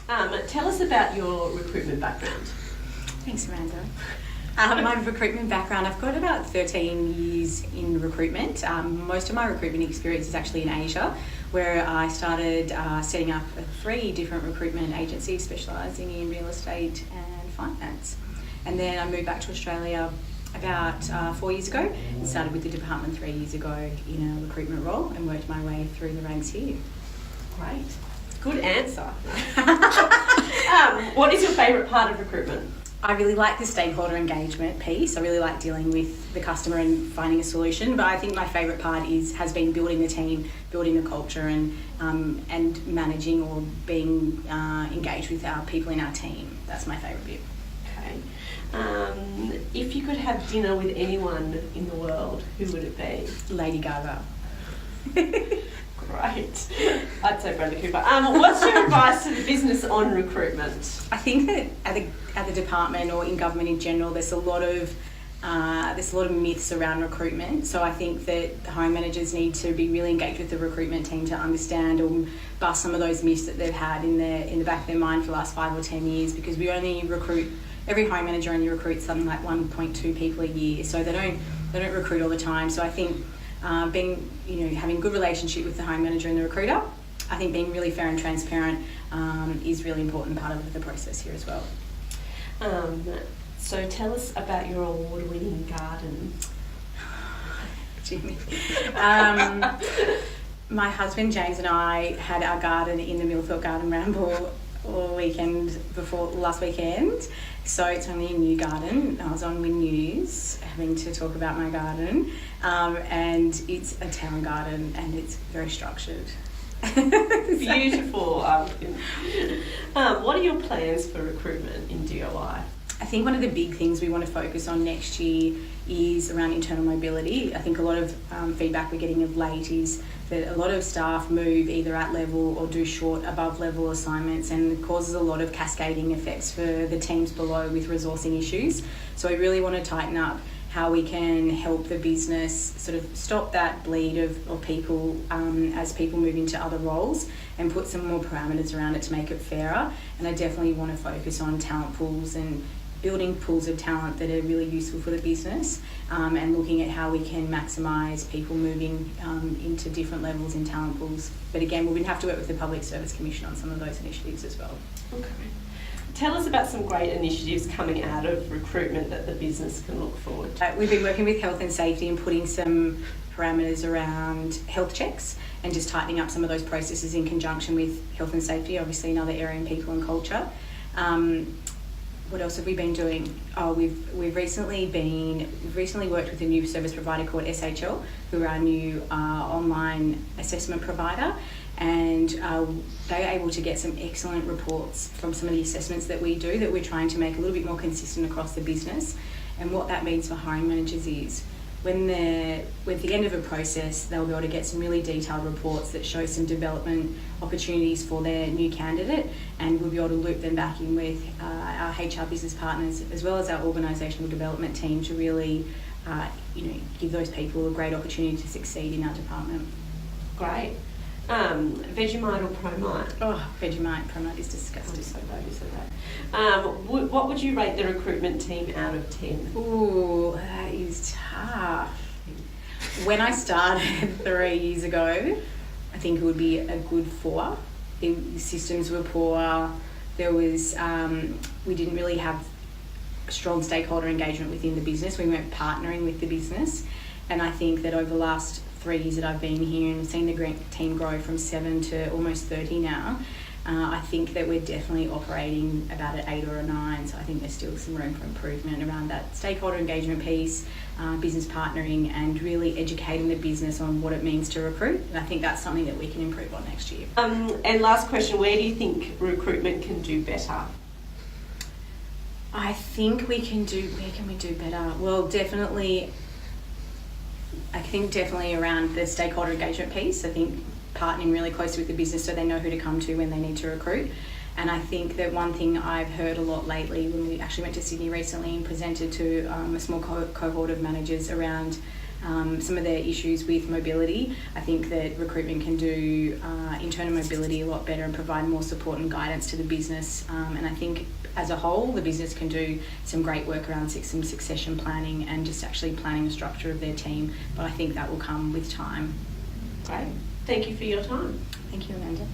Tell us about your recruitment background. Thanks, Amanda. My recruitment background, I've got about 13 years in recruitment. Most of my recruitment experience is actually in Asia, where I started setting up 3 different recruitment agencies specialising in real estate and finance. And then I moved back to Australia about 4 years ago and started with the department 3 years ago in a recruitment role and worked my way through the ranks here. Great. Good answer. What is your favourite part of recruitment? I really like the stakeholder engagement piece. I really like dealing with the customer and finding a solution. But I think my favourite part has been building the team, building the culture, and managing or being engaged with our people in our team. That's my favourite bit. Okay. If you could have dinner with anyone in the world, who would it be? Lady Gaga. Great. I'd say Bradley Cooper. What's your advice to the business on recruitment? I think that at the department or in government in general, there's a lot of myths around recruitment. So I think that the hiring managers need to be really engaged with the recruitment team to understand or bust some of those myths that they've had in the back of their mind for the last 5 or 10 years. Because we only recruit, every hiring manager only recruits something like 1.2 people a year. So they don't recruit all the time. So I think having a good relationship with the hiring manager and the recruiter, I think being really fair and transparent is really important part of the process here as well. So tell us about your award-winning garden. Jimmy. My husband James and I had our garden in the Millfield Garden Ramble last weekend. So it's only a new garden. I was on Win News having to talk about my garden, and it's a town garden and it's very structured. Beautiful. What are your plans for recruitment in DOI? I think one of the big things we want to focus on next year is around internal mobility. I think a lot of feedback we're getting of late is that a lot of staff move either at level or do short above level assignments, and it causes a lot of cascading effects for the teams below with resourcing issues. So we really want to tighten up how we can help the business sort of stop that bleed of people as people move into other roles and put some more parameters around it to make it fairer. And I definitely want to focus on talent pools and building pools of talent that are really useful for the business, and looking at how we can maximise people moving into different levels in talent pools. But again, we're going to have to work with the Public Service Commission on some of those initiatives as well. Okay. Tell us about some great initiatives coming out of recruitment that the business can look forward to. We've been working with health and safety and putting some parameters around health checks and just tightening up some of those processes in conjunction with health and safety, obviously another area in people and culture. What else have we been doing? We've recently worked with a new service provider called SHL, who are our new online assessment provider, and they are able to get some excellent reports from some of the assessments that we do that we're trying to make a little bit more consistent across the business. And what that means for hiring managers is when they're at the end of a process, they'll be able to get some really detailed reports that show some development opportunities for their new candidate, and we'll be able to loop them back in with our HR business partners as well as our organisational development team to really give those people a great opportunity to succeed in our department. Great. Vegemite or Promite? Oh, Vegemite. Promite is disgusting. I'm so glad you said that. What would you rate the recruitment team out of 10? Ooh, that is tough. When I started 3 years ago, I think it would be a good 4. The systems were poor. There was we didn't really have strong stakeholder engagement within the business. We weren't partnering with the business, and I think that over the last 3 years that I've been here and seen the team grow from 7 to almost 30 now, I think that we're definitely operating about an 8 or a 9. So I think there's still some room for improvement around that stakeholder engagement piece, business partnering, and really educating the business on what it means to recruit. And I think that's something that we can improve on next year. And last question, where do you think recruitment can do better? I think where can we do better? Well, definitely around the stakeholder engagement piece. I think partnering really closely with the business so they know who to come to when they need to recruit. And I think that one thing I've heard a lot lately, when we actually went to Sydney recently and presented to a small cohort of managers around some of the issues with mobility. I think that recruitment can do internal mobility a lot better and provide more support and guidance to the business. And I think as a whole, the business can do some great work around some succession planning and just actually planning the structure of their team. But I think that will come with time. Great. Thank you for your time. Thank you, Amanda.